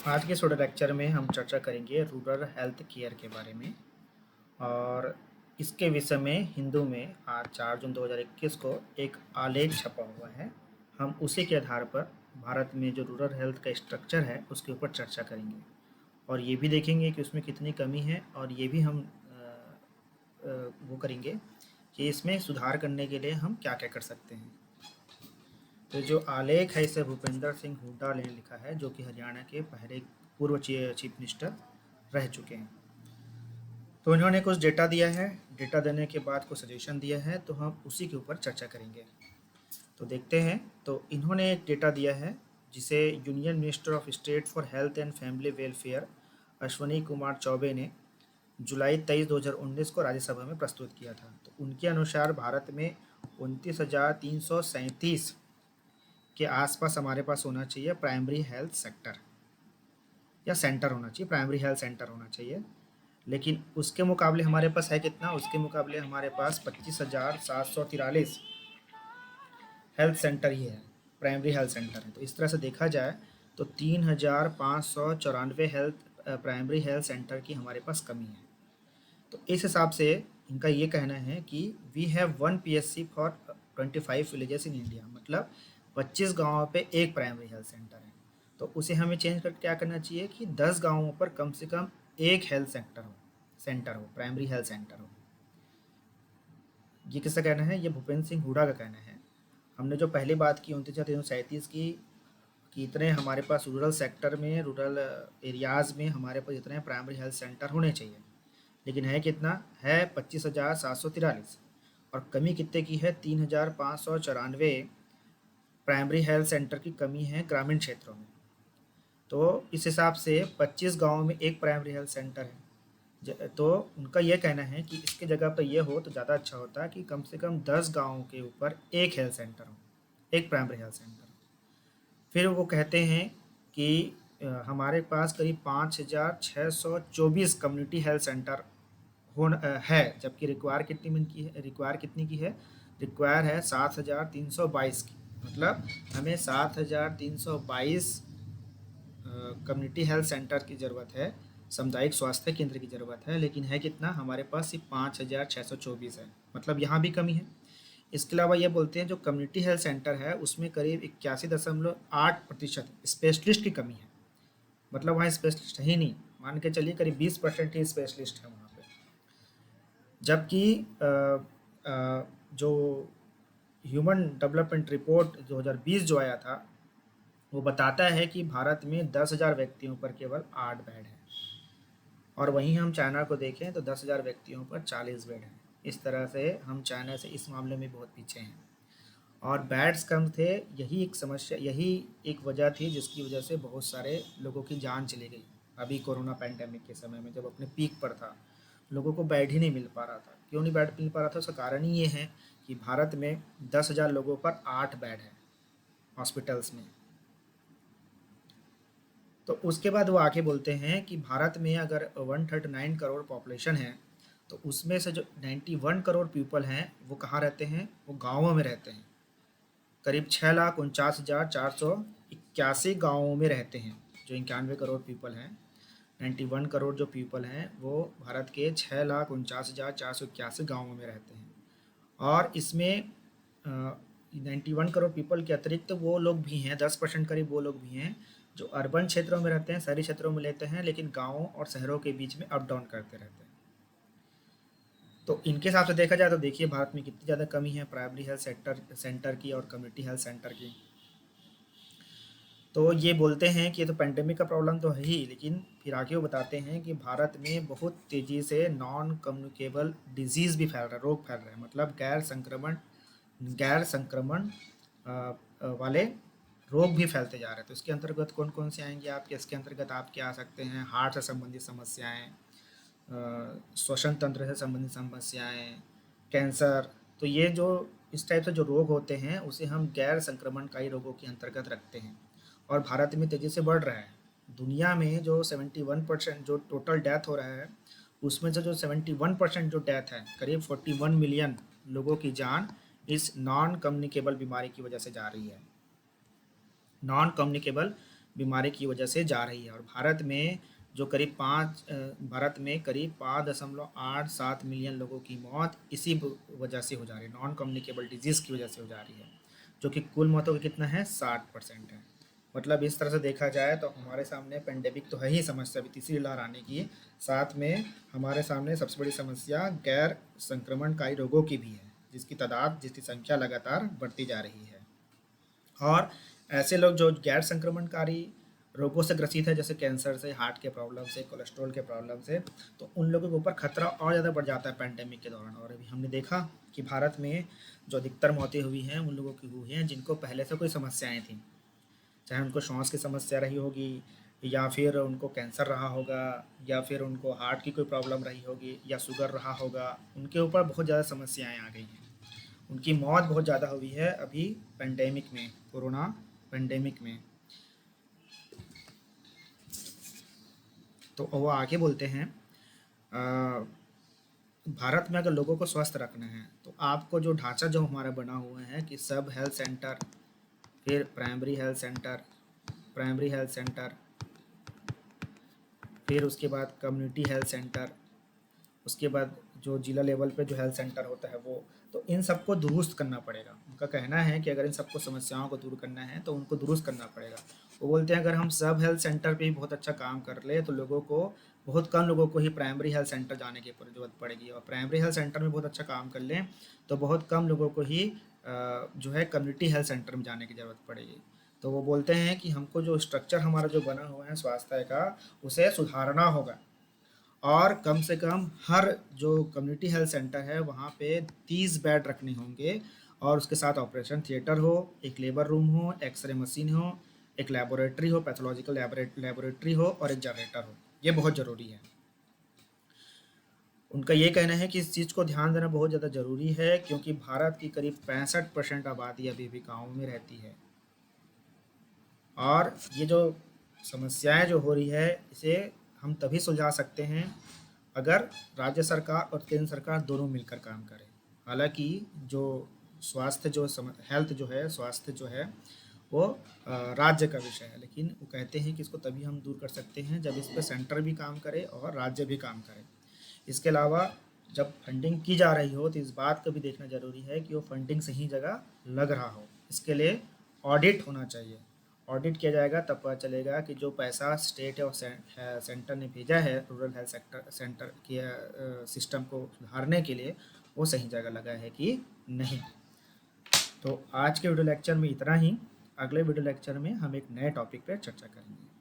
आज के इस छोटे लेक्चर में हम चर्चा करेंगे रूरल हेल्थ केयर के बारे में। और इसके विषय में हिंदू में आज 4 जून 2021 को एक आलेख छपा हुआ है। हम उसी के आधार पर भारत में जो रूरल हेल्थ का स्ट्रक्चर है उसके ऊपर चर्चा करेंगे और ये भी देखेंगे कि उसमें कितनी कमी है, और ये भी हम वो करेंगे कि इसमें सुधार करने के लिए हम क्या क्या कर सकते हैं। तो जो आलेख है इसे भूपेंद्र सिंह हुड्डा ने लिखा है, जो कि हरियाणा के पहले पूर्व चीफ मिनिस्टर रह चुके हैं। तो इन्होंने कुछ डेटा दिया है, डेटा देने के बाद कुछ सजेशन दिया है, तो हम उसी के ऊपर चर्चा करेंगे। तो देखते हैं। तो इन्होंने एक डेटा दिया है जिसे union minister of state for health and family welfare Ashwani Kumar Choubey ने जुलाई 23 2019 को राज्यसभा में प्रस्तुत किया था। तो उनके अनुसार भारत में 29,337 के आसपास हमारे पास होना चाहिए प्राइमरी हेल्थ सेक्टर या सेंटर होना चाहिए, प्राइमरी हेल्थ सेंटर होना चाहिए। लेकिन उसके मुकाबले हमारे पास है कितना? उसके मुकाबले हमारे पास 25,743 हेल्थ सेंटर ही है, प्राइमरी हेल्थ सेंटर है। तो इस तरह से देखा जाए तो 3,594 प्राइमरी हेल्थ सेंटर की हमारे पास कमी है। तो इस हिसाब से इनका ये कहना है कि we have 1 PSC for 25 villages in India, मतलब 25 गाँवों पे एक प्राइमरी हेल्थ सेंटर है। तो उसे हमें चेंज करके क्या करना चाहिए कि 10 गाँवों पर कम से कम एक हेल्थ सेंटर हो, प्राइमरी हेल्थ सेंटर हो। ये किसका कहना है? ये भूपेंद्र सिंह हुड्डा का कहना है। हमने जो पहले बात की 29,337 की कि इतने हमारे पास रूरल सेक्टर में, रूरल एरियाज़ में हमारे पास इतने प्राइमरी हेल्थ सेंटर होने चाहिए, लेकिन है कितना? है 25,743। और कमी कितने की है? 3,594 प्राइमरी हेल्थ सेंटर की कमी है ग्रामीण क्षेत्रों में। तो इस हिसाब से 25 गाँव में एक प्राइमरी हेल्थ सेंटर है। तो उनका यह कहना है कि इसके जगह पर यह हो तो ज़्यादा अच्छा होता कि कम से कम 10 गाँवों के ऊपर एक हेल्थ सेंटर हो, एक प्राइमरी हेल्थ सेंटर। फिर वो कहते हैं कि हमारे पास करीब 5,624 कम्युनिटी हेल्थ सेंटर है, जबकि रिक्वायर कितनी की है? रिक्वायर है 7,322 की। मतलब हमें 7,322 कम्युनिटी हेल्थ सेंटर की ज़रूरत है, सामुदायिक स्वास्थ्य केंद्र की ज़रूरत है, लेकिन है कितना? हमारे पास सिर्फ 5,624 है, मतलब यहाँ भी कमी है। इसके अलावा ये बोलते हैं जो कम्युनिटी हेल्थ सेंटर है उसमें करीब 81.8% स्पेशलिस्ट की कमी है, मतलब वहाँ स्पेशलिस्ट है ही नहीं। मान के चलिए करीब 20% ही स्पेशलिस्ट है वहाँ पे। जबकि जो ह्यूमन डेवलपमेंट रिपोर्ट 2020 जो आया था वो बताता है कि भारत में 10,000 व्यक्तियों पर केवल 8 बेड है, और वहीं हम चाइना को देखें तो 10,000 व्यक्तियों पर 40 बेड हैं। इस तरह से हम चाइना से इस मामले में बहुत पीछे हैं, और बेड्स कम थे। यही एक समस्या, यही एक वजह थी जिसकी वजह से बहुत सारे लोगों की जान चली गई। अभी कोरोना पैंडेमिक के समय में जब अपने पीक पर था, लोगों को बेड ही नहीं मिल पा रहा था। क्यों नहीं बेड मिल पा रहा था? उसका कारण ही ये है कि भारत में 10,000 लोगों पर 8 बेड है हॉस्पिटल्स में। तो उसके बाद वो आके बोलते हैं कि भारत में अगर 139 करोड़ पॉपुलेशन है, तो उसमें से जो 91 करोड़ पीपल हैं वो कहाँ रहते हैं? वो गाँवों में रहते हैं। करीब 6,49,481 गाँवों में रहते हैं। जो 91 करोड़ पीपल हैं, 91 करोड़ जो पीपल हैं वो भारत के 6,49,481 गाँवों में रहते हैं। और इसमें 91 करोड़ पीपल के अतिरिक्त वो लोग भी हैं, 10% करीब वो लोग भी हैं जो अर्बन क्षेत्रों में रहते हैं, शहरी क्षेत्रों में लेते हैं, लेकिन गाँवों और शहरों के बीच में अप डाउन करते रहते हैं। तो इनके हिसाब से देखा जाए तो देखिए भारत में कितनी ज़्यादा कमी है प्राइमरी हेल्थ सेंटर की और कम्युनिटी हेल्थ सेंटर की। तो ये बोलते हैं कि ये तो पेंडेमिक का प्रॉब्लम तो है ही, लेकिन फिर आगे वो बताते हैं कि भारत में बहुत तेज़ी से नॉन कम्युनिकेबल डिजीज़ भी फैल रहा है, रोग फैल रहे हैं, मतलब गैर संक्रमण वाले रोग भी फैलते जा रहे हैं। तो इसके अंतर्गत कौन कौन से आएंगे आपके? इसके अंतर्गत आपके आ सकते हैं हार्ट से संबंधित समस्याएं, श्वसन तंत्र से संबंधित समस्याएं, कैंसर। तो ये जो इस टाइप से जो रोग होते हैं उसे हम गैर संक्रमणकारी रोगों के अंतर्गत रखते हैं, और भारत में तेज़ी से बढ़ रहा है। दुनिया में जो 71% जो टोटल डेथ हो रहा है, उसमें से जो 71% जो डेथ है, करीब 41 मिलियन लोगों की जान इस नॉन कम्युनिकेबल बीमारी की वजह से जा रही है। नॉन कम्युनिकेबल बीमारी की वजह से जा रही है। और भारत में करीब 5.87 मिलियन लोगों की मौत इसी वजह से हो जा रही है, नॉन कम्युनिकेबल डिजीज़ की वजह से हो जा रही है, जो कि कुल मौतों का कितना है, 60% है। मतलब इस तरह से देखा जाए तो हमारे सामने पेंडेमिक तो है ही समस्या, अभी तीसरी लहर आने की, साथ में हमारे सामने सबसे बड़ी समस्या गैर संक्रमणकारी रोगों की भी है, जिसकी संख्या लगातार बढ़ती जा रही है। और ऐसे लोग जो गैर संक्रमणकारी रोगों से ग्रसित है, जैसे कैंसर से, हार्ट के प्रॉब्लम से, कोलेस्ट्रॉल के प्रॉब्लम से, तो उन लोगों के ऊपर खतरा और ज़्यादा बढ़ जाता है पेंडेमिक के दौरान। और अभी हमने देखा कि भारत में जो अधिकतर मौतें हुई हैं उन लोगों की हुई हैं जिनको पहले से कोई समस्याएं थी, चाहे उनको श्वास की समस्या रही होगी, या फिर उनको कैंसर रहा होगा, या फिर उनको हार्ट की कोई प्रॉब्लम रही होगी, या शुगर रहा होगा, उनके ऊपर बहुत ज़्यादा समस्याएं आ गई हैं, उनकी मौत बहुत ज़्यादा हुई है अभी पेंडेमिक में, कोरोना पेंडेमिक में। तो वो आगे बोलते हैं, अ, भारत में अगर लोगों को स्वस्थ रखना है तो आपको जो ढांचा जो हमारा बना हुआ है कि सब हेल्थ सेंटर, फिर प्राइमरी हेल्थ सेंटर, फिर उसके बाद कम्युनिटी हेल्थ सेंटर, उसके बाद जो जिला लेवल पे जो हेल्थ सेंटर होता है वो, तो इन सबको दुरुस्त करना पड़ेगा। उनका कहना है कि अगर इन सबको समस्याओं को दूर करना है तो उनको दुरुस्त करना पड़ेगा। वो बोलते हैं अगर हम सब हेल्थ सेंटर पे ही बहुत अच्छा काम कर ले तो बहुत कम लोगों को ही प्राइमरी हेल्थ सेंटर जाने की जरूरत पड़ेगी, और प्राइमरी हेल्थ सेंटर में बहुत अच्छा काम कर लें तो बहुत कम लोगों को ही जो है कम्युनिटी हेल्थ सेंटर में जाने की ज़रूरत पड़ेगी। तो वो बोलते हैं कि हमको जो स्ट्रक्चर हमारा जो बना हुआ है स्वास्थ्य का, उसे सुधारना होगा, और कम से कम हर जो कम्युनिटी हेल्थ सेंटर है वहाँ पे 30 बेड रखने होंगे, और उसके साथ ऑपरेशन थिएटर हो, एक लेबर रूम हो, एक्सरे मशीन हो, एक लेबोरेटरी हो, पैथोलॉजिकल लेबोरेटरी हो, और एक जनरेटर हो। ये बहुत ज़रूरी है। उनका ये कहना है कि इस चीज़ को ध्यान देना बहुत ज़्यादा ज़रूरी है, क्योंकि भारत की करीब 65% आबादी अभी भी गाँव में रहती है, और ये जो समस्याएं जो हो रही है इसे हम तभी सुलझा सकते हैं अगर राज्य सरकार और केंद्र सरकार दोनों मिलकर काम करें। हालांकि जो हेल्थ जो है, स्वास्थ्य जो है वो राज्य का विषय है, लेकिन वो कहते हैं कि इसको तभी हम दूर कर सकते हैं जब इस पर सेंटर भी काम करे और राज्य भी काम करे। इसके अलावा जब फंडिंग की जा रही हो तो इस बात को भी देखना ज़रूरी है कि वो फंडिंग सही जगह लग रहा हो। इसके लिए ऑडिट होना चाहिए। ऑडिट किया जाएगा तब पता चलेगा कि जो पैसा स्टेट और सेंटर ने भेजा है रूरल हेल्थ सेंटर के सिस्टम को सुधारने के लिए, वो सही जगह लगा है कि नहीं। तो आज के वीडियो लेक्चर में इतना ही। अगले वीडियो लेक्चर में हम एक नए टॉपिक पर चर्चा करेंगे।